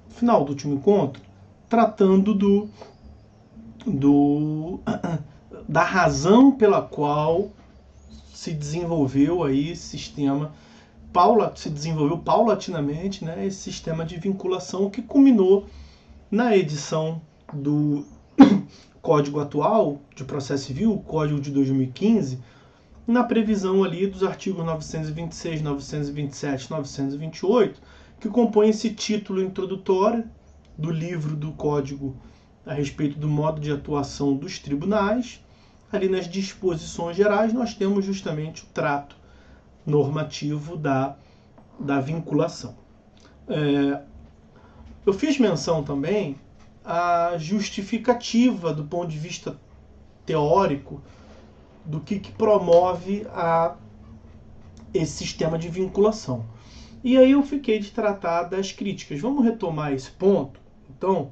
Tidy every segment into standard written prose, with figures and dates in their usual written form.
final do último encontro, tratando da razão pela qual se desenvolveu aí esse sistema, se desenvolveu paulatinamente, né, esse sistema de vinculação que culminou na edição do Código atual de Processo Civil, o Código de 2015, na previsão ali dos artigos 926, 927, 928, que compõem esse título introdutório do livro do Código a respeito do modo de atuação dos tribunais. Ali nas disposições gerais nós temos justamente o trato normativo da vinculação. Eu fiz menção também à justificativa do ponto de vista teórico do que promove esse sistema de vinculação. E aí eu fiquei de tratar das críticas. Vamos retomar esse ponto, então,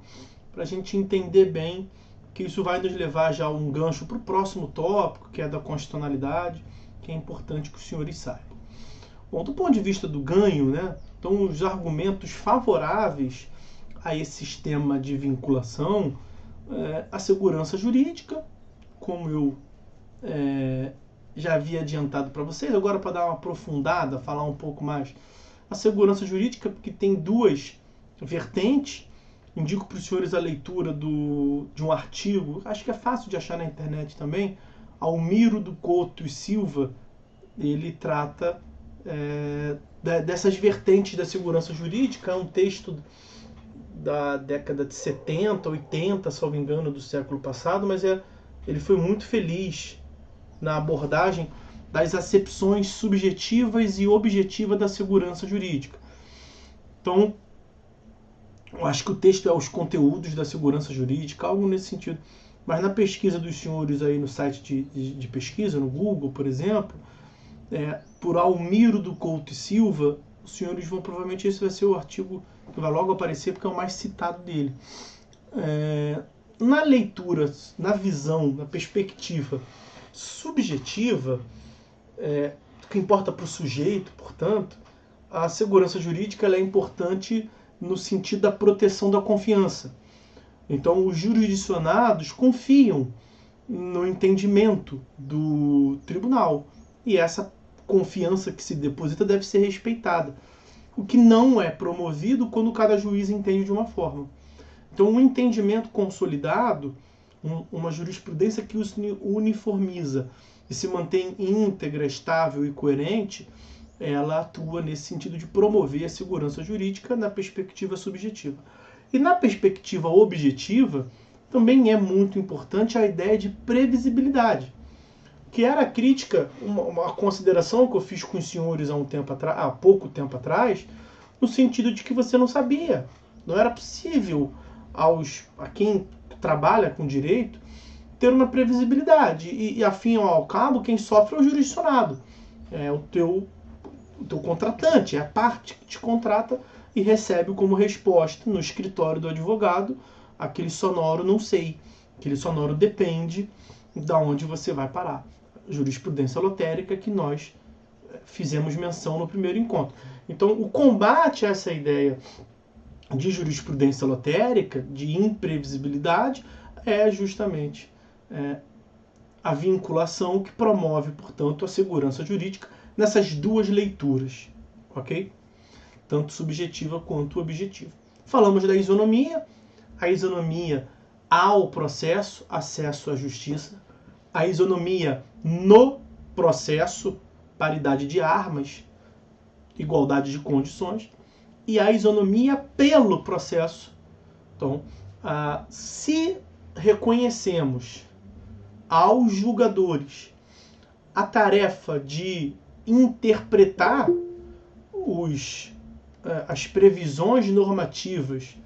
para a gente entender bem que isso vai nos levar já a um gancho para o próximo tópico, que é da constitucionalidade, que é importante que os senhores saibam. Bom, do ponto de vista do ganho, né, então os argumentos favoráveis a esse sistema de vinculação, a segurança jurídica, como eu já havia adiantado para vocês, agora para dar uma aprofundada, falar um pouco mais, a segurança jurídica, porque tem duas vertentes. Indico para os senhores a leitura de um artigo, acho que é fácil de achar na internet também, Almiro do Couto e Silva. Ele trata dessas vertentes da segurança jurídica. É um texto da década de 70, 80, se não me engano, do século passado, mas ele foi muito feliz na abordagem das acepções subjetivas e objetivas da segurança jurídica. Então, eu acho que o texto é os conteúdos da segurança jurídica, algo nesse sentido. Mas na pesquisa dos senhores aí no site de pesquisa, no Google, por exemplo, por Almiro do Couto e Silva, os senhores vão, provavelmente esse vai ser o artigo que vai logo aparecer, porque é o mais citado dele. Na leitura, na visão, na perspectiva subjetiva, que importa para o sujeito, portanto, a segurança jurídica ela é importante no sentido da proteção da confiança. Então, os jurisdicionados confiam no entendimento do tribunal, e essa confiança que se deposita deve ser respeitada, o que não é promovido quando cada juiz entende de uma forma. Então, um entendimento consolidado, uma jurisprudência que os uniformiza e se mantém íntegra, estável e coerente, ela atua nesse sentido de promover a segurança jurídica na perspectiva subjetiva. E na perspectiva objetiva, também é muito importante a ideia de previsibilidade, que era a crítica, uma consideração que eu fiz com os senhores há pouco tempo atrás, no sentido de que você não sabia, não era possível a quem trabalha com direito ter uma previsibilidade. E afim ao cabo, quem sofre é o jurisdicionado, é o teu contratante, é a parte que te contrata e recebe como resposta no escritório do advogado aquele sonoro não sei, aquele sonoro depende de onde você vai parar. Jurisprudência lotérica que nós fizemos menção no primeiro encontro. Então, o combate a essa ideia de jurisprudência lotérica, de imprevisibilidade, é justamente a vinculação que promove, portanto, a segurança jurídica nessas duas leituras, ok? Tanto subjetiva quanto objetiva. Falamos da isonomia, a isonomia ao processo, acesso à justiça, a isonomia no processo, paridade de armas, igualdade de condições, e a isonomia pelo processo. Então, se reconhecemos aos julgadores a tarefa de interpretar as previsões normativas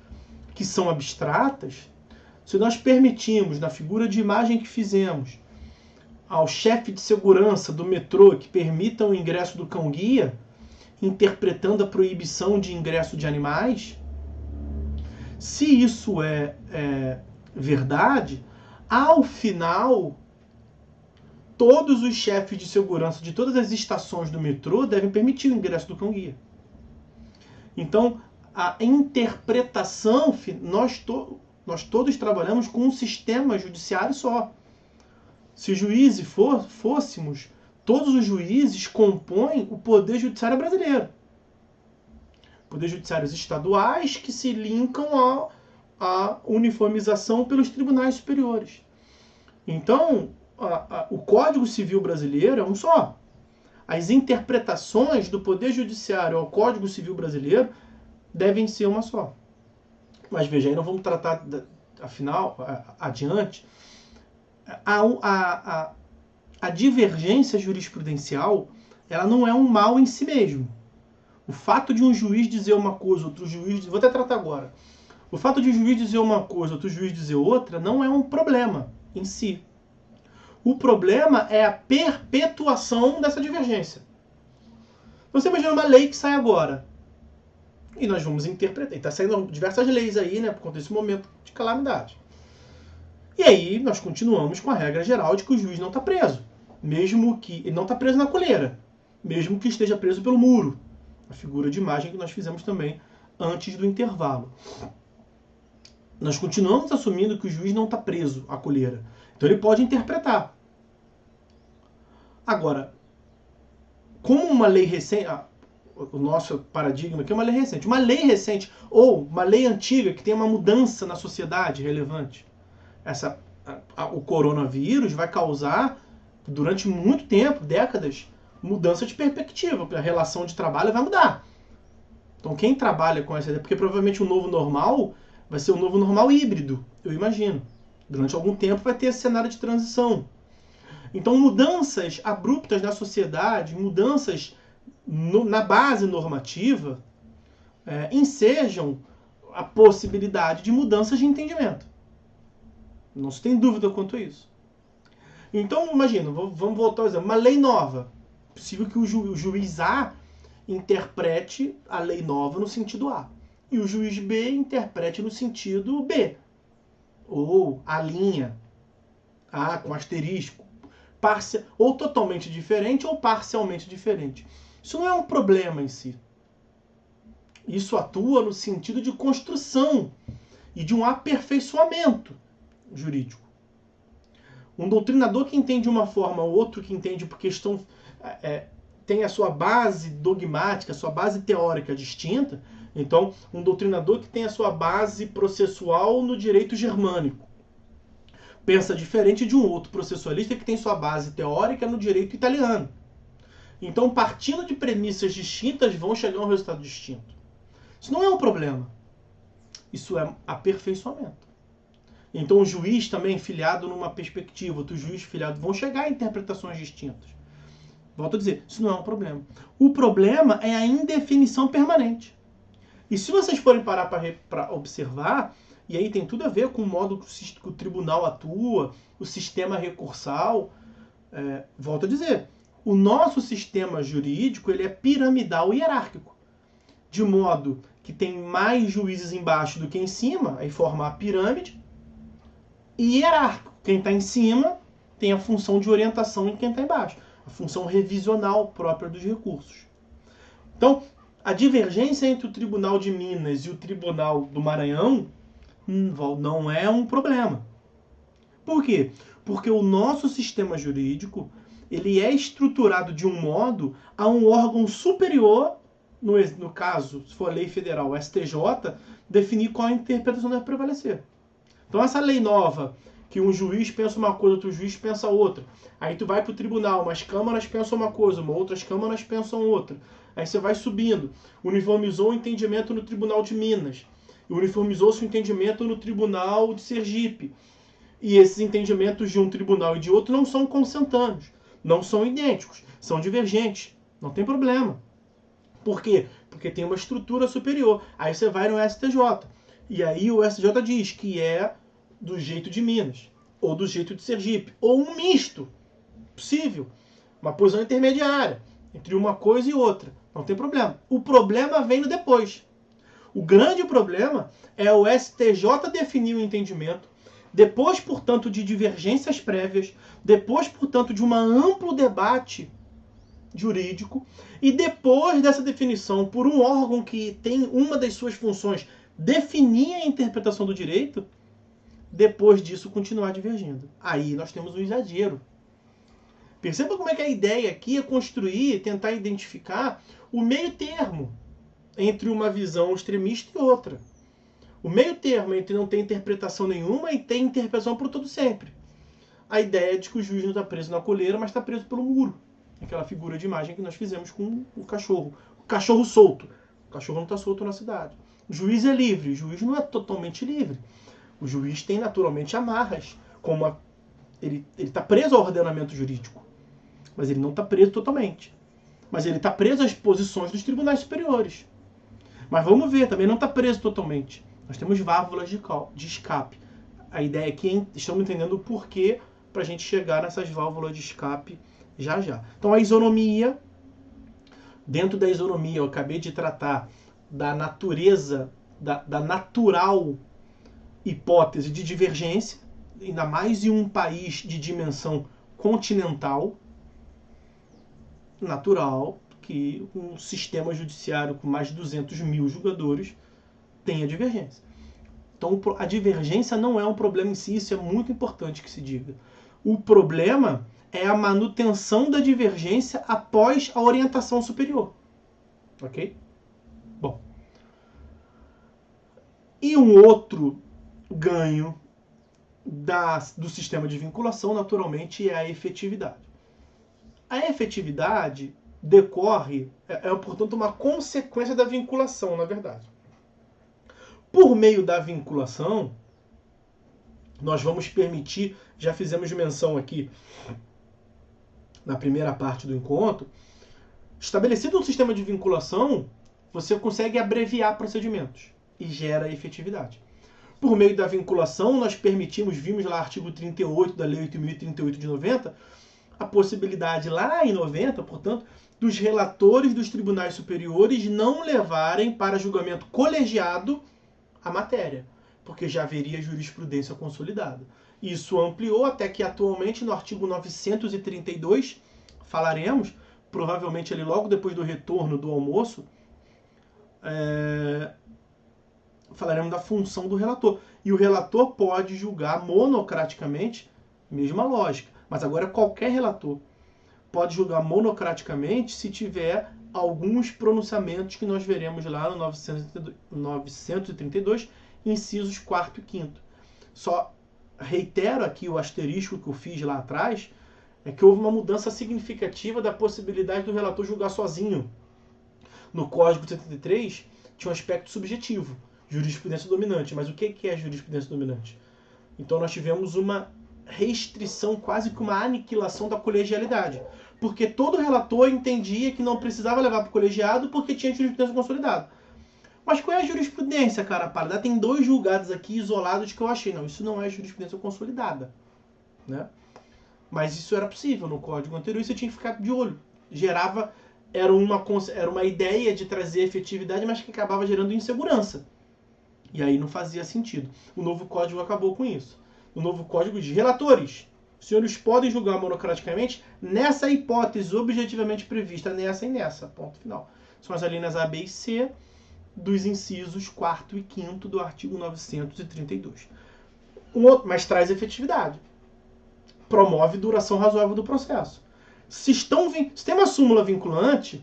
que são abstratas, se nós permitimos, na figura de imagem que fizemos, ao chefe de segurança do metrô que permita o ingresso do cão-guia, interpretando a proibição de ingresso de animais, se isso é verdade, ao final, todos os chefes de segurança de todas as estações do metrô devem permitir o ingresso do cão-guia. Então, a interpretação, nós todos trabalhamos com um sistema judiciário só. Se juízes fôssemos, todos os juízes compõem o Poder Judiciário brasileiro. Poder Judiciários estaduais que se linkam à uniformização pelos tribunais superiores. Então, o Código Civil brasileiro é um só. As interpretações do Poder Judiciário ao Código Civil brasileiro devem ser uma só. Mas veja, aí nós vamos tratar, afinal, adiante, a divergência jurisprudencial, ela não é um mal em si mesmo. O fato de um juiz dizer uma coisa, outro juiz... Vou até tratar agora. O fato de um juiz dizer uma coisa, outro juiz dizer outra, não é um problema em si. O problema é a perpetuação dessa divergência. Você imagina uma lei que sai agora. E nós vamos interpretar. E está saindo diversas leis aí, né, por conta desse momento de calamidade. E aí nós continuamos com a regra geral de que o juiz não está preso. Mesmo que... Ele não está preso na coleira. Mesmo que esteja preso pelo muro. A figura de imagem que nós fizemos também antes do intervalo. Nós continuamos assumindo que o juiz não está preso à coleira. Então ele pode interpretar. Agora, como uma lei recente... O nosso paradigma aqui é uma lei recente. Uma lei recente ou uma lei antiga que tem uma mudança na sociedade relevante. O coronavírus vai causar, durante muito tempo, décadas, mudança de perspectiva. A relação de trabalho vai mudar. Então quem trabalha com essa ideia... Porque provavelmente o novo normal vai ser um novo normal híbrido, eu imagino. Durante algum tempo vai ter esse cenário de transição. Então mudanças abruptas na sociedade, mudanças na base normativa, ensejam a possibilidade de mudanças de entendimento. Não se tem dúvida quanto a isso. Então, imagina, vamos voltar ao exemplo. Uma lei nova. É possível que o juiz A interprete a lei nova no sentido A. E o juiz B interprete no sentido B. Ou a linha A com asterisco. Ou totalmente diferente ou parcialmente diferente. Isso não é um problema em si. Isso atua no sentido de construção e de um aperfeiçoamento jurídico. Um doutrinador que entende de uma forma, outro que entende por questão... tem a sua base dogmática, a sua base teórica distinta. Então, um doutrinador que tem a sua base processual no direito germânico pensa diferente de um outro processualista que tem sua base teórica no direito italiano. Então, partindo de premissas distintas, vão chegar a um resultado distinto. Isso não é um problema. Isso é aperfeiçoamento. Então, o juiz também filiado numa perspectiva, outro juiz filiado, vão chegar a interpretações distintas. Volto a dizer, isso não é um problema. O problema é a indefinição permanente. E se vocês forem parar para observar, e aí tem tudo a ver com o modo que o tribunal atua, o sistema recursal, volto a dizer, o nosso sistema jurídico ele é piramidal e hierárquico. De modo que tem mais juízes embaixo do que em cima, aí forma a pirâmide, e hierárquico. Quem está em cima tem a função de orientação em quem está embaixo. A função revisional própria dos recursos. Então, a divergência entre o Tribunal de Minas e o Tribunal do Maranhão não é um problema. Por quê? Porque o nosso sistema jurídico ele é estruturado de um modo a um órgão superior, no caso, se for a lei federal, o STJ, definir qual a interpretação deve prevalecer. Então essa lei nova, que um juiz pensa uma coisa, outro juiz pensa outra. Aí tu vai para o tribunal, umas câmaras pensam uma coisa, outras câmaras pensam outra. Aí você vai subindo. Uniformizou o entendimento no Tribunal de Minas. Uniformizou-se o entendimento no Tribunal de Sergipe. E esses entendimentos de um tribunal e de outro não são consentâneos. Não são idênticos. São divergentes. Não tem problema. Por quê? Porque tem uma estrutura superior. Aí você vai no STJ. E aí o STJ diz que é do jeito de Minas. Ou do jeito de Sergipe. Ou um misto. Possível. Uma posição intermediária. Entre uma coisa e outra. Não tem problema. O problema vem no depois. O grande problema é o STJ definir o entendimento, depois, portanto, de divergências prévias, depois, portanto, de um amplo debate jurídico, e depois dessa definição por um órgão que tem uma das suas funções definir a interpretação do direito, depois disso continuar divergindo. Aí nós temos um exagero. Perceba como é que a ideia aqui é construir, tentar identificar o meio termo entre uma visão extremista e outra. O meio termo entre não ter interpretação nenhuma e ter interpretação por todo sempre. A ideia de que o juiz não está preso na coleira, mas está preso pelo muro. Aquela figura de imagem que nós fizemos com o cachorro. O cachorro solto. O cachorro não está solto na cidade. O juiz é livre. O juiz não é totalmente livre. O juiz tem naturalmente amarras. Ele está preso ao ordenamento jurídico. Mas ele não está preso totalmente. Mas ele está preso às posições dos tribunais superiores. Mas vamos ver, também não está preso totalmente. Nós temos válvulas de escape. A ideia aqui é estamos entendendo o porquê para a gente chegar nessas válvulas de escape já já. Então a isonomia, dentro da isonomia eu acabei de tratar da natureza, da natural hipótese de divergência, ainda mais em um país de dimensão continental, natural que um sistema judiciário com mais de 200 mil julgadores tenha divergência. Então a divergência não é um problema em si, isso é muito importante que se diga. O problema é a manutenção da divergência após a orientação superior. Ok? Bom. E um outro ganho do sistema de vinculação, naturalmente, é a efetividade. A efetividade decorre, portanto, uma consequência da vinculação, na verdade. Por meio da vinculação, nós vamos permitir, já fizemos menção aqui na primeira parte do encontro, estabelecido um sistema de vinculação, você consegue abreviar procedimentos e gera efetividade. Por meio da vinculação, nós permitimos, vimos lá artigo 38 da Lei 8.038 de 90, a possibilidade lá em 90, portanto, dos relatores dos tribunais superiores não levarem para julgamento colegiado a matéria, porque já haveria jurisprudência consolidada. Isso ampliou até que atualmente no artigo 932, falaremos, provavelmente ali logo depois do retorno do almoço, falaremos da função do relator. E o relator pode julgar monocraticamente, mesma lógica, mas agora qualquer relator pode julgar monocraticamente se tiver alguns pronunciamentos que nós veremos lá no 932, incisos 4º e 5º. Só reitero aqui o asterisco que eu fiz lá atrás, é que houve uma mudança significativa da possibilidade do relator julgar sozinho. No Código 73 tinha um aspecto subjetivo, jurisprudência dominante. Mas o que é jurisprudência dominante? Então nós tivemos uma restrição, quase que uma aniquilação da colegialidade. Porque todo relator entendia que não precisava levar para o colegiado porque tinha jurisprudência consolidada. Mas qual é a jurisprudência, cara pálida? Tem 2 julgados aqui isolados que eu achei. Não, isso não é jurisprudência consolidada. Né? Mas isso era possível no código anterior e você tinha que ficar de olho. Era uma ideia de trazer efetividade, mas que acabava gerando insegurança. E aí não fazia sentido. O novo código acabou com isso. O novo código diz: relatores, os senhores podem julgar monocraticamente nessa hipótese objetivamente prevista, nessa e nessa. Ponto final. São as alíneas A, B e C dos incisos 4º e 5º do artigo 932. Mas traz efetividade. Promove duração razoável do processo. Se tem uma súmula vinculante,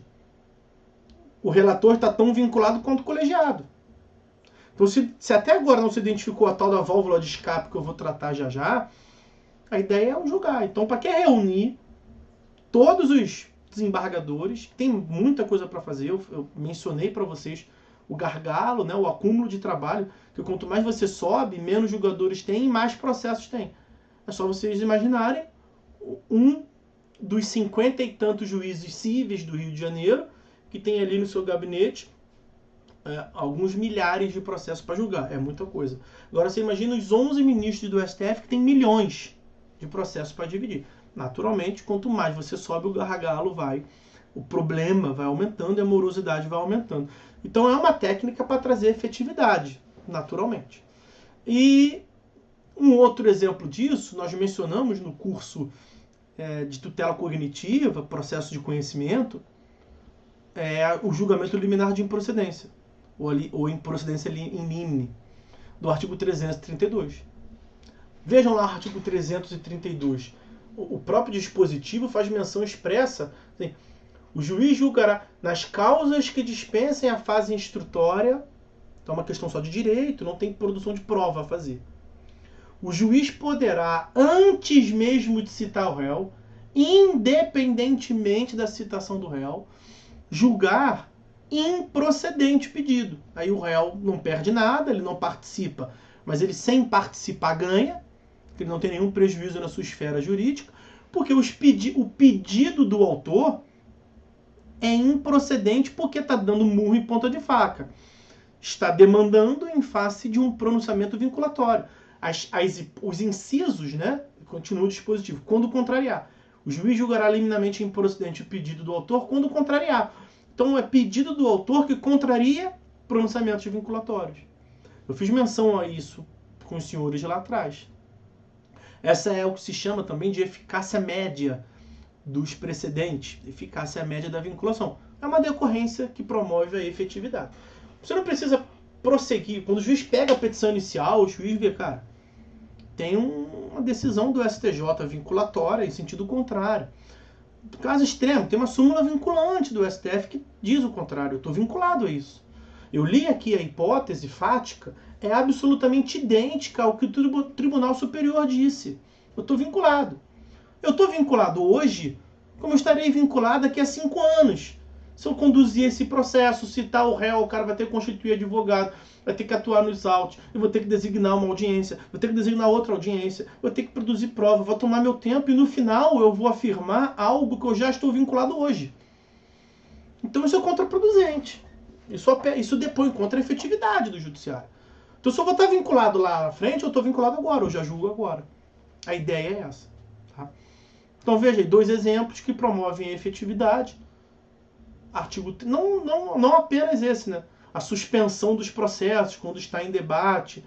o relator está tão vinculado quanto o colegiado. Então, se até agora não se identificou a tal da válvula de escape que eu vou tratar já já, a ideia é julgar. Então, para que reunir todos os desembargadores? Tem muita coisa para fazer. Eu mencionei para vocês o gargalo, né, o acúmulo de trabalho, que quanto mais você sobe, menos julgadores tem e mais processos tem. É só vocês imaginarem um dos 50 e tantos juízes cíveis do Rio de Janeiro, que tem ali no seu gabinete alguns milhares de processos para julgar. É muita coisa. Agora você imagina os 11 ministros do STF que tem milhões de processos para dividir. Naturalmente, quanto mais você sobe, o gargalo o problema vai aumentando e a morosidade vai aumentando. Então é uma técnica para trazer efetividade, naturalmente. E um outro exemplo disso, nós mencionamos no curso de tutela cognitiva, processo de conhecimento, é o julgamento liminar de improcedência, ou improcedência in limine, do artigo 332. Vejam lá o artigo 332. O próprio dispositivo faz menção expressa. Assim, o juiz julgará nas causas que dispensem a fase instrutória. Então é uma questão só de direito, não tem produção de prova a fazer. O juiz poderá, antes mesmo de citar o réu, independentemente da citação do réu, julgar improcedente o pedido. Aí o réu não perde nada, ele não participa, mas ele sem participar ganha, porque ele não tem nenhum prejuízo na sua esfera jurídica, porque o pedido do autor é improcedente porque está dando murro em ponta de faca. Está demandando em face de um pronunciamento vinculatório. Os incisos, né? Continua o dispositivo. Quando contrariar. O juiz julgará liminarmente improcedente o pedido do autor quando contrariar. Então é pedido do autor que contraria pronunciamentos vinculatórios. Eu fiz menção a isso com os senhores lá atrás. Essa é o que se chama também de eficácia média dos precedentes, eficácia média da vinculação. É uma decorrência que promove a efetividade. Você não precisa prosseguir. Quando o juiz pega a petição inicial, o juiz vê, cara, tem uma decisão do STJ vinculatória em sentido contrário. Caso extremo, tem uma súmula vinculante do STF que diz o contrário. Eu estou vinculado a isso. Eu li aqui a hipótese fática, é absolutamente idêntica ao que o Tribunal Superior disse. Eu estou vinculado. Eu estou vinculado hoje, como eu estarei vinculado daqui a 5 anos. Se eu conduzir esse processo, citar o réu, o cara vai ter que constituir advogado, vai ter que atuar nos autos, eu vou ter que designar uma audiência, vou ter que designar outra audiência, vou ter que produzir prova, vou tomar meu tempo e no final eu vou afirmar algo que eu já estou vinculado hoje. Então isso é contraproducente. Isso depõe contra a efetividade do judiciário. Então se eu vou estar vinculado lá na frente, eu estou vinculado agora, eu já julgo agora. A ideia é essa. Tá? Então veja aí, 2 exemplos que promovem a efetividade. Artigo, não apenas esse, né? A suspensão dos processos quando está em debate,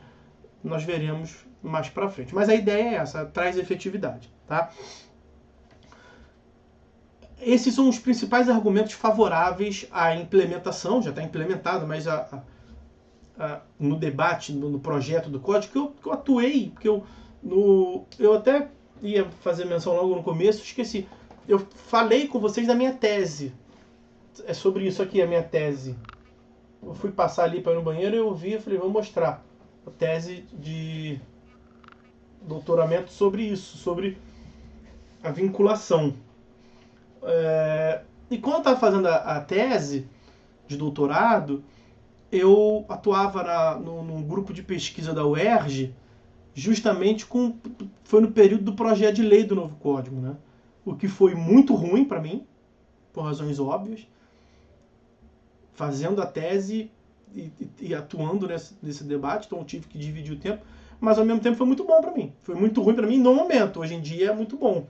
nós veremos mais para frente. Mas a ideia é essa, traz efetividade, tá? Esses são os principais argumentos favoráveis à implementação, já está implementado, mas no debate, no projeto do código, que eu atuei, porque eu até ia fazer menção logo no começo, esqueci. Eu falei com vocês da minha tese. É sobre isso aqui, a minha tese. Eu fui passar ali para ir no banheiro e eu vi e falei, vou mostrar a tese de doutoramento sobre isso, sobre a vinculação. E quando eu estava fazendo a tese de doutorado, eu atuava num grupo de pesquisa da UERJ, justamente foi no período do projeto de lei do novo código, né? O que foi muito ruim para mim, por razões óbvias, fazendo a tese e atuando nesse debate, então eu tive que dividir o tempo, mas ao mesmo tempo foi muito bom para mim. Foi muito ruim para mim no momento, hoje em dia é muito bom,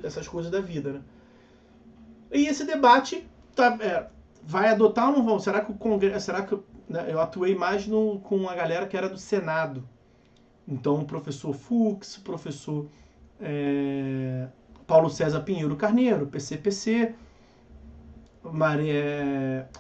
essas coisas da vida, né? E esse debate vai adotar ou não vão? Será que o Congresso, né, eu atuei mais com a galera que era do Senado. Então o professor Fux, o professor Paulo César Pinheiro Carneiro, PCPC,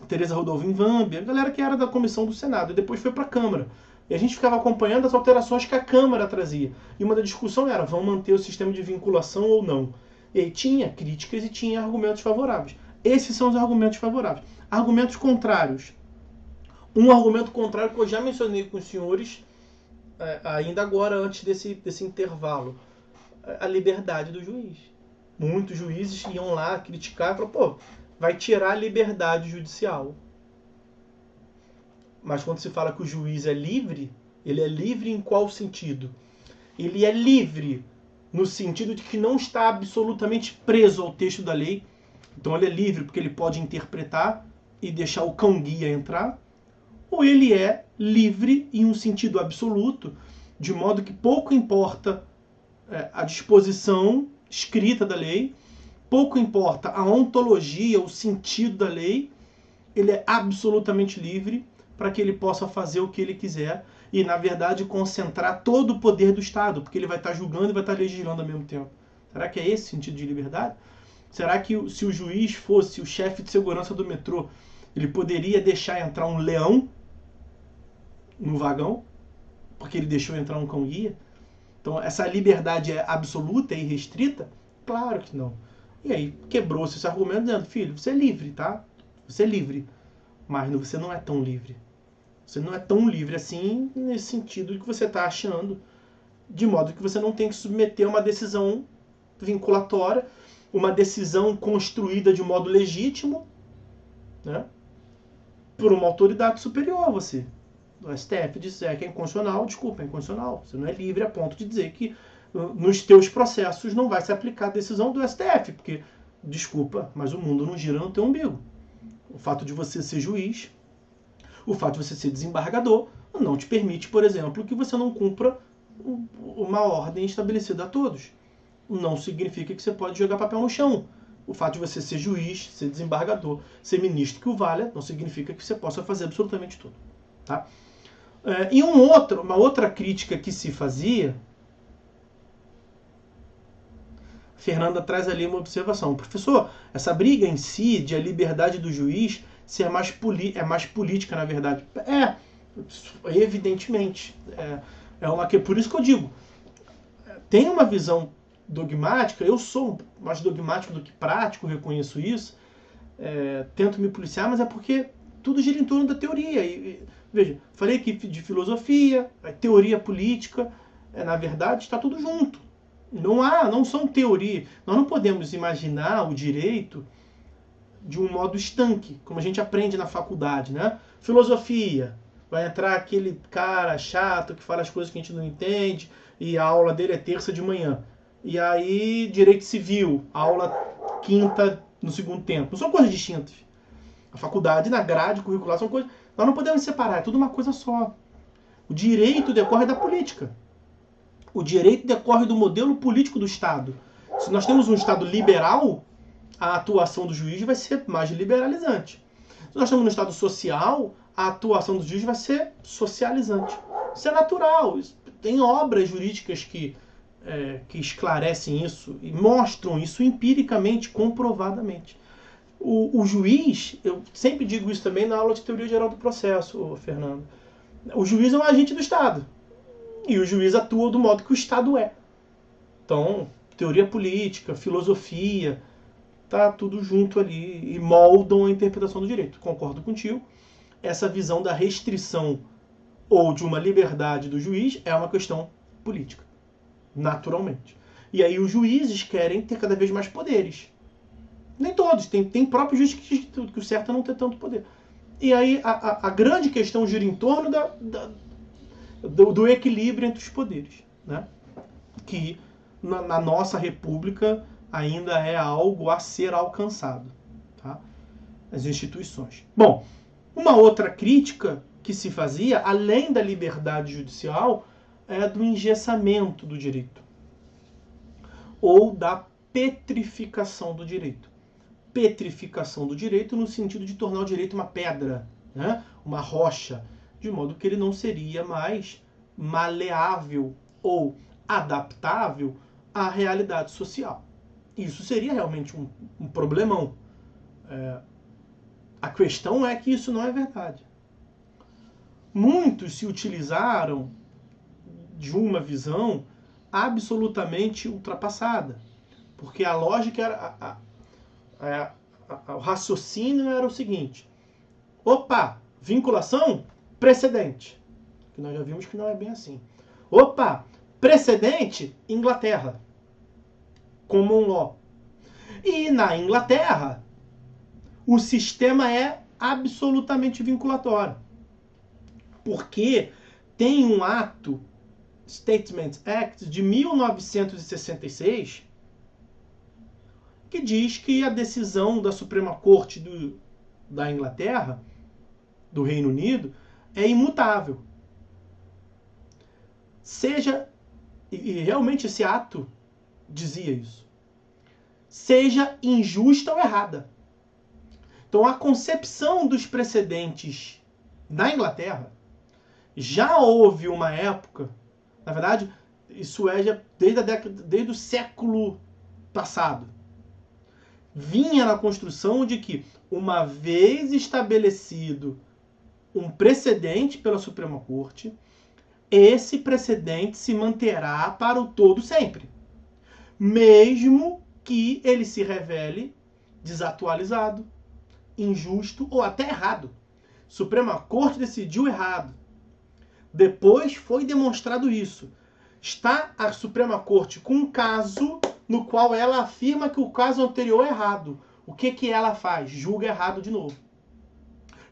Tereza Rodolfo Invambi, a galera que era da comissão do Senado, e depois foi para a Câmara. E a gente ficava acompanhando as alterações que a Câmara trazia. E uma da discussão era, vão manter o sistema de vinculação ou não? E aí tinha críticas e tinha argumentos favoráveis. Esses são os argumentos favoráveis. Argumentos contrários. Um argumento contrário que eu já mencionei com os senhores, ainda agora, antes desse intervalo. A liberdade do juiz. Muitos juízes iam lá criticar e falaram, vai tirar a liberdade judicial. Mas quando se fala que o juiz é livre, ele é livre em qual sentido? Ele é livre no sentido de que não está absolutamente preso ao texto da lei. Então ele é livre porque ele pode interpretar e deixar o cão-guia entrar. Ou ele é livre em um sentido absoluto, de modo que pouco importa a disposição escrita da lei, pouco importa a ontologia, o sentido da lei, ele é absolutamente livre para que ele possa fazer o que ele quiser e, na verdade, concentrar todo o poder do Estado, porque ele vai estar julgando e vai estar legislando ao mesmo tempo. Será que é esse sentido de liberdade? Será que se o juiz fosse o chefe de segurança do metrô, ele poderia deixar entrar um leão no vagão? Porque ele deixou entrar um cão-guia? Então, essa liberdade é absoluta e irrestrita? Claro que não. E aí, quebrou-se esse argumento dizendo, filho, você é livre, tá? Você é livre. Mas você não é tão livre. Você não é tão livre assim, nesse sentido que você está achando, de modo que você não tem que submeter a uma decisão vinculatória, uma decisão construída de modo legítimo, né, por uma autoridade superior a você. O STF disser que é inconstitucional, desculpa, é inconstitucional. Você não é livre a ponto de dizer que nos teus processos não vai se aplicar a decisão do STF, porque, desculpa, mas o mundo não gira no teu umbigo. O fato de você ser juiz, o fato de você ser desembargador, não te permite, por exemplo, que você não cumpra uma ordem estabelecida a todos. Não significa que você pode jogar papel no chão. O fato de você ser juiz, ser desembargador, ser ministro que o valha, não significa que você possa fazer absolutamente tudo. Tá? E uma outra crítica que se fazia, Fernanda traz ali uma observação. Professor, essa briga em si de a liberdade do juiz ser mais política, na verdade. Evidentemente. Por isso que eu digo, tem uma visão dogmática, eu sou mais dogmático do que prático, reconheço isso, tento me policiar, mas é porque tudo gira em torno da teoria. Veja, falei aqui de filosofia, teoria política, na verdade está tudo junto. Não são teoria. Nós não podemos imaginar o direito de um modo estanque, como a gente aprende na faculdade, né? Filosofia, vai entrar aquele cara chato que fala as coisas que a gente não entende, e a aula dele é terça de manhã. E aí, direito civil, aula quinta no segundo tempo. Não são coisas distintas. A faculdade, na grade curricular, são coisas... Nós não podemos separar, é tudo uma coisa só. O direito decorre da política. O direito decorre do modelo político do Estado. Se nós temos um Estado liberal, a atuação do juiz vai ser mais liberalizante. Se nós estamos no Estado social, a atuação do juiz vai ser socializante. Isso é natural. Tem obras jurídicas que esclarecem isso e mostram isso empiricamente, comprovadamente. O juiz, eu sempre digo isso também na aula de teoria geral do processo, Fernando. O juiz é um agente do Estado. E o juiz atua do modo que o Estado é. Então, teoria política, filosofia, tá tudo junto ali e moldam a interpretação do direito. Concordo contigo. Essa visão da restrição ou de uma liberdade do juiz é uma questão política, naturalmente. E aí os juízes querem ter cada vez mais poderes. Nem todos. Tem próprios juízes que dizem que o certo é não ter tanto poder. E aí a grande questão gira em torno do equilíbrio entre os poderes, né? Que na nossa república ainda é algo a ser alcançado, tá? As instituições. Bom, uma outra crítica que se fazia, além da liberdade judicial, é do engessamento do direito ou da petrificação do direito. Petrificação do direito no sentido de tornar o direito uma pedra, né? Uma rocha, de modo que ele não seria mais maleável ou adaptável à realidade social. Isso seria realmente um problemão. A questão é que isso não é verdade. Muitos se utilizaram de uma visão absolutamente ultrapassada, porque a lógica era... o raciocínio era o seguinte: opa, vinculação, precedente. Que nós já vimos que não é bem assim. Opa, precedente, Inglaterra. Common law. E na Inglaterra, o sistema é absolutamente vinculatório. Porque tem um ato, Statement Act, de 1966, que diz que a decisão da Suprema Corte da Inglaterra, do Reino Unido, é imutável. E realmente esse ato dizia isso, seja injusta ou errada. Então a concepção dos precedentes na Inglaterra, já houve uma época, na verdade, isso é já desde o século passado. Vinha na construção de que, uma vez estabelecido um precedente pela Suprema Corte, esse precedente se manterá para o todo sempre, mesmo que ele se revele desatualizado, injusto ou até errado. Suprema Corte decidiu errado. Depois foi demonstrado isso. Está a Suprema Corte com um caso no qual ela afirma que o caso anterior é errado. O que ela faz? Julga errado de novo.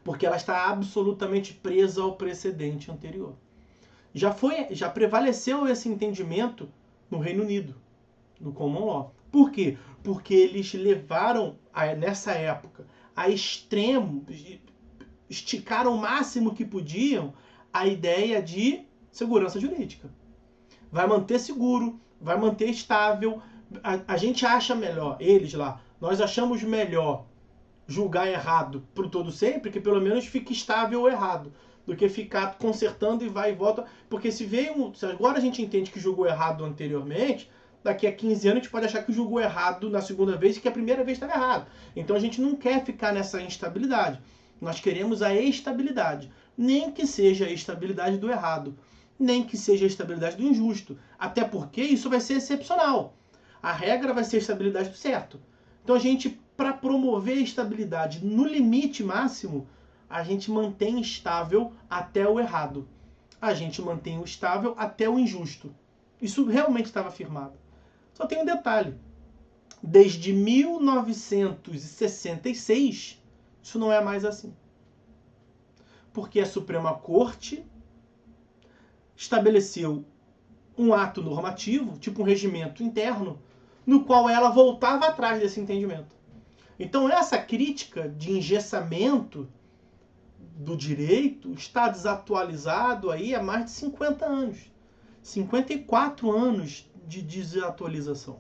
Porque ela está absolutamente presa ao precedente anterior. Já prevaleceu esse entendimento no Reino Unido, no Common Law. Por quê? Porque eles levaram, nessa época, a extremo, esticaram o máximo que podiam a ideia de segurança jurídica. Vai manter seguro, vai manter estável. A gente acha melhor, eles lá, nós achamos melhor julgar errado pro todo sempre, que pelo menos fique estável ou errado, do que ficar consertando e vai e volta. Porque se agora a gente entende que julgou errado anteriormente, daqui a 15 anos a gente pode achar que julgou errado na segunda vez e que a primeira vez estava errado. Então a gente não quer ficar nessa instabilidade. Nós queremos a estabilidade. Nem que seja a estabilidade do errado, nem que seja a estabilidade do injusto. Até porque isso vai ser excepcional. A regra vai ser a estabilidade do certo. Então a gente, para promover a estabilidade no limite máximo, a gente mantém estável até o errado. A gente mantém o estável até o injusto. Isso realmente estava afirmado. Só tem um detalhe. Desde 1966, isso não é mais assim. Porque a Suprema Corte estabeleceu um ato normativo, tipo um regimento interno, no qual ela voltava atrás desse entendimento. Então essa crítica de engessamento do direito está desatualizado aí há mais de 50 anos. 54 anos de desatualização.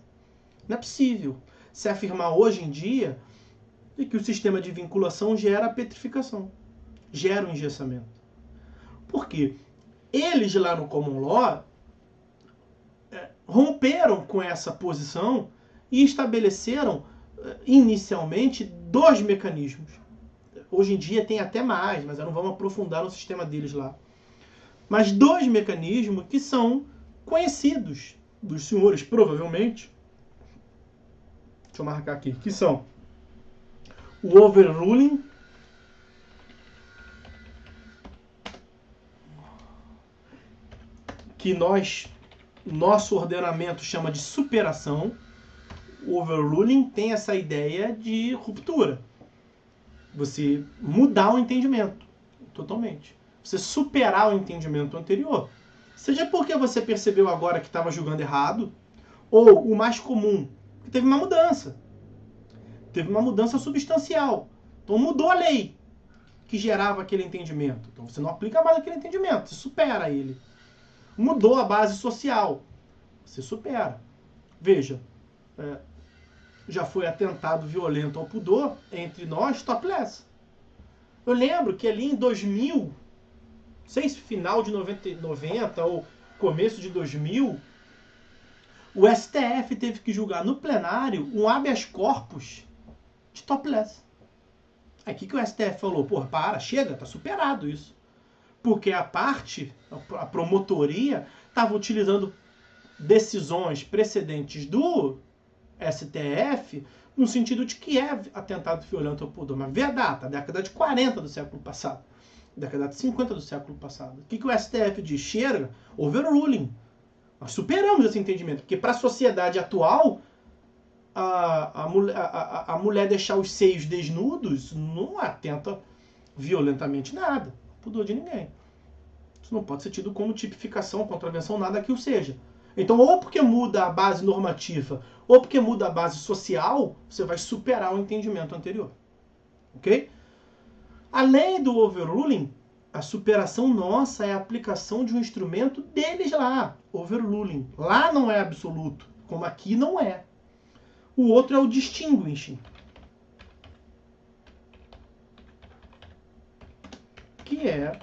Não é possível se afirmar hoje em dia que o sistema de vinculação gera a petrificação, gera o engessamento. Por quê? Eles lá no Common Law romperam com essa posição e estabeleceram inicialmente 2 mecanismos. Hoje em dia tem até mais, mas não vamos aprofundar no sistema deles lá. Mas 2 mecanismos que são conhecidos dos senhores, provavelmente. Deixa eu marcar aqui. Que são o overruling, que nosso ordenamento chama de superação. O overruling tem essa ideia de ruptura. Você mudar o entendimento totalmente. Você superar o entendimento anterior. Seja porque você percebeu agora que estava julgando errado, ou o mais comum, que teve uma mudança. Teve uma mudança substancial. Então mudou a lei que gerava aquele entendimento. Então você não aplica mais aquele entendimento, você supera ele. Mudou a base social. Você supera. Veja, já foi atentado violento ao pudor entre nós, topless. Eu lembro que ali em 2000, não sei se final de 90 ou começo de 2000, o STF teve que julgar no plenário um habeas corpus de topless. Aí o que o STF falou? Porra, chega, tá superado isso. Porque a promotoria, estava utilizando decisões precedentes do STF no sentido de que é atentado violento ao pudor. Mas vê a data, década de 40 do século passado, década de 50 do século passado. O que o STF diz? Chega, overruling. Nós superamos esse entendimento, porque para a sociedade atual, a mulher deixar os seios desnudos não atenta violentamente nada, pudor de ninguém. Isso não pode ser tido como tipificação, contravenção, nada que o seja. Então, ou porque muda a base normativa, ou porque muda a base social, você vai superar o entendimento anterior. Ok? Além do overruling, a superação nossa é a aplicação de um instrumento deles lá, overruling. Lá não é absoluto, como aqui não é. O outro é o distinguishing, que é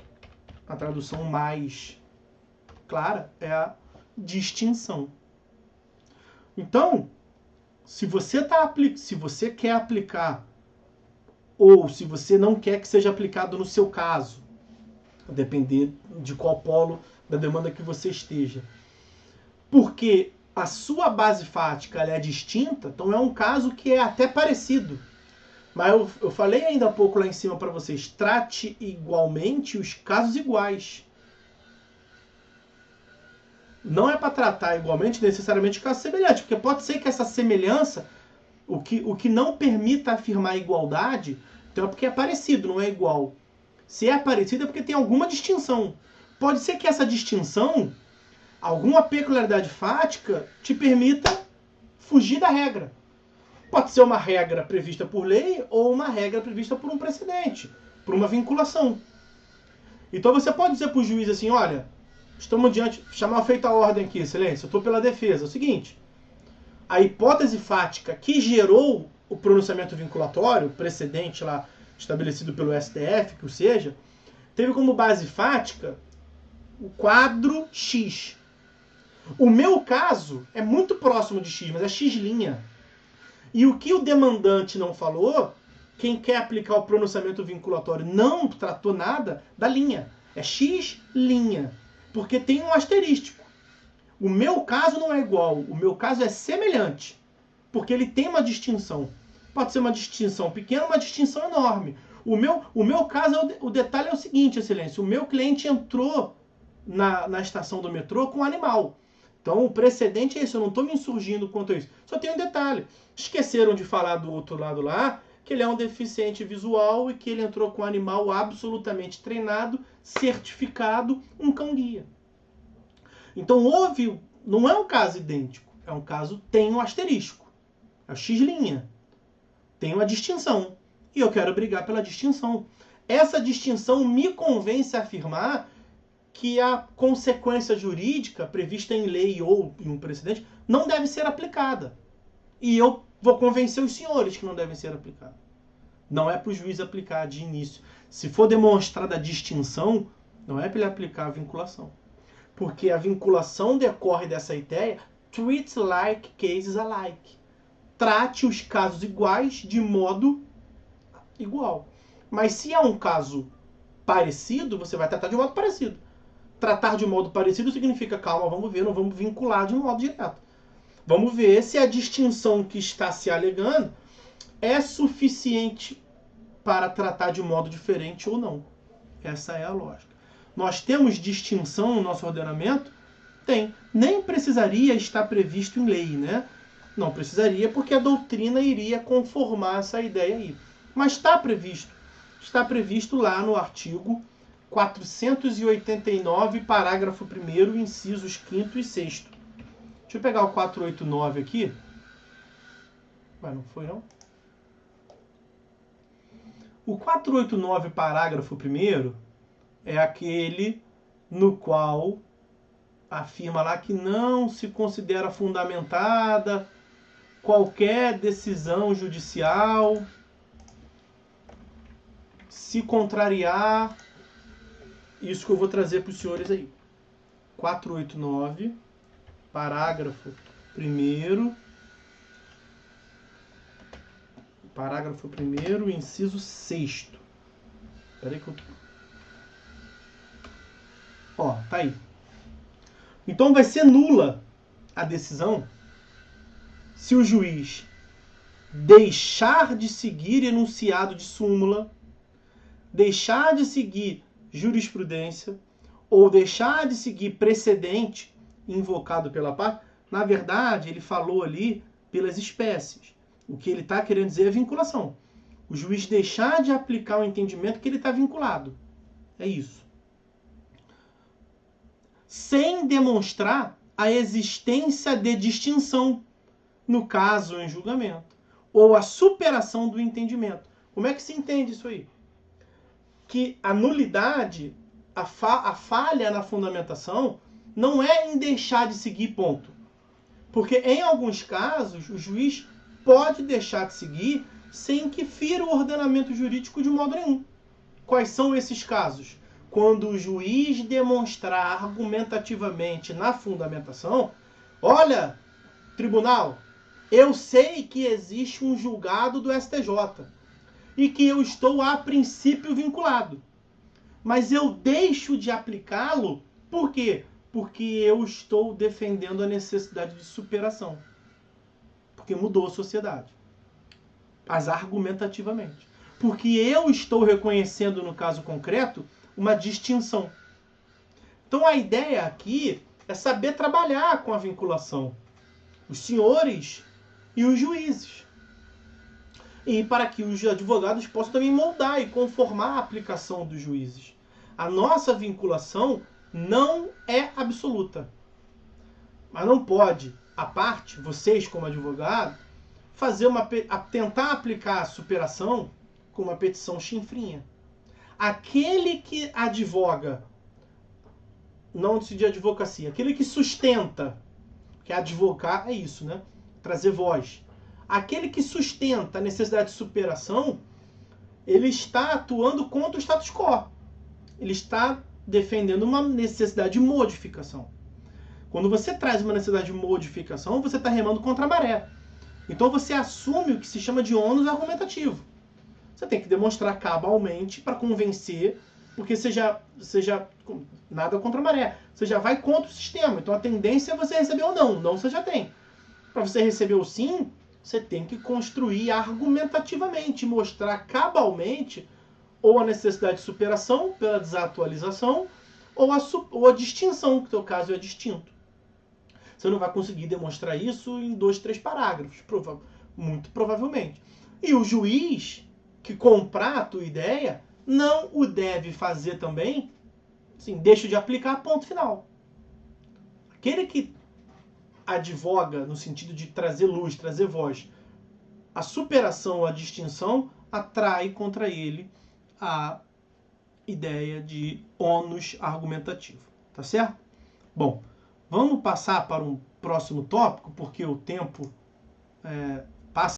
a tradução mais clara, é a distinção. Então, Se você quer aplicar, ou se você não quer que seja aplicado no seu caso, a depender de qual polo da demanda que você esteja, porque a sua base fática ela é distinta, então é um caso que é até parecido. Mas eu falei ainda há pouco lá em cima para vocês, trate igualmente os casos iguais. Não é para tratar igualmente necessariamente casos semelhantes, porque pode ser que essa semelhança, o que não permita afirmar igualdade, então é porque é parecido, não é igual. Se é parecido é porque tem alguma distinção. Pode ser que essa distinção, alguma peculiaridade fática, te permita fugir da regra. Pode ser uma regra prevista por lei ou uma regra prevista por um precedente, por uma vinculação. Então você pode dizer para o juiz assim, olha, estamos diante, chamar feita a ordem aqui, excelência, eu estou pela defesa. É o seguinte, a hipótese fática que gerou o pronunciamento vinculatório, o precedente lá estabelecido pelo STF, que seja, teve como base fática o quadro X. O meu caso é muito próximo de X, mas é X'. E o que o demandante não falou, quem quer aplicar o pronunciamento vinculatório não tratou nada da linha. É X'. Porque tem um asterístico. O meu caso não é igual. O meu caso é semelhante. Porque ele tem uma distinção. Pode ser uma distinção pequena, uma distinção enorme. O meu caso, o detalhe é o seguinte, excelência. O meu cliente entrou na estação do metrô com um animal. Então, o precedente é isso. Eu não estou me insurgindo quanto a isso. Só tem um detalhe. Esqueceram de falar do outro lado lá, que ele é um deficiente visual e que ele entrou com um animal absolutamente treinado, certificado, um cão-guia. Então, não é um caso idêntico. É um caso, tem um asterisco. É o X'. Tem uma distinção. E eu quero brigar pela distinção. Essa distinção me convence a afirmar que a consequência jurídica prevista em lei ou em um precedente não deve ser aplicada. E eu vou convencer os senhores que não devem ser aplicadas. Não é para o juiz aplicar de início. Se for demonstrada a distinção, não é para ele aplicar a vinculação. Porque a vinculação decorre dessa ideia, treat like cases alike. Trate os casos iguais de modo igual. Mas se é um caso parecido, você vai tratar de modo parecido. Tratar de modo parecido significa, calma, vamos ver, não vamos vincular de um modo direto. Vamos ver se a distinção que está se alegando é suficiente para tratar de modo diferente ou não. Essa é a lógica. Nós temos distinção no nosso ordenamento? Tem. Nem precisaria estar previsto em lei, né? Não precisaria porque a doutrina iria conformar essa ideia aí. Mas está previsto. Está previsto lá no artigo 489, parágrafo 1º, incisos 5º e 6º. Deixa eu pegar o 489 aqui. Mas não foi, não? O 489, parágrafo 1º, é aquele no qual afirma lá que não se considera fundamentada qualquer decisão judicial se contrariar isso que eu vou trazer para os senhores aí. 489, parágrafo 1º, parágrafo 1º, inciso 6º. Espera aí que eu... Ó, tá aí. Então vai ser nula a decisão se o juiz deixar de seguir enunciado de súmula, deixar de seguir jurisprudência ou deixar de seguir precedente invocado pela parte. Na verdade, ele falou ali pelas espécies. O que ele está querendo dizer é vinculação. O juiz deixar de aplicar o entendimento que ele está vinculado. É isso. Sem demonstrar a existência de distinção, no caso em julgamento, ou a superação do entendimento. Como é que se entende isso aí? Que a nulidade, a falha na fundamentação, não é em deixar de seguir, ponto. Porque em alguns casos, o juiz pode deixar de seguir sem que fira o ordenamento jurídico de modo nenhum. Quais são esses casos? Quando o juiz demonstrar argumentativamente na fundamentação, olha, tribunal, Eu sei que existe um julgado do STJ e que eu estou a princípio vinculado. Mas eu deixo de aplicá-lo, por quê? Porque eu estou defendendo a necessidade de superação. Porque mudou a sociedade. Mas argumentativamente. Porque eu estou reconhecendo, no caso concreto, uma distinção. Então a ideia aqui é saber trabalhar com a vinculação. Os senhores e os juízes. E para que os advogados possam também moldar e conformar a aplicação dos juízes. A nossa vinculação não é absoluta. Mas não pode, à parte, vocês como advogado, tentar aplicar a superação com uma petição chinfrinha. Aquele que advoga, não de advocacia, aquele que sustenta, que advocar é isso, né? Trazer voz. Aquele que sustenta a necessidade de superação, ele está atuando contra o status quo. Ele está defendendo uma necessidade de modificação. Quando você traz uma necessidade de modificação, você está remando contra a maré. Então você assume o que se chama de ônus argumentativo. Você tem que demonstrar cabalmente para convencer, porque você já nada contra a maré. Você já vai contra o sistema. Então a tendência é você receber ou não. Não você já tem. Para você receber o sim, você tem que construir argumentativamente, mostrar cabalmente ou a necessidade de superação pela desatualização ou a distinção, que no seu caso é distinto. Você não vai conseguir demonstrar isso em 2, 3 parágrafos, muito provavelmente. E o juiz que comprar a tua ideia não o deve fazer também, assim, deixa de aplicar, ponto final. Aquele que advoga no sentido de trazer luz, trazer voz, a superação, a distinção, atrai contra ele a ideia de ônus argumentativo. Tá certo? Bom, vamos passar para um próximo tópico, porque o tempo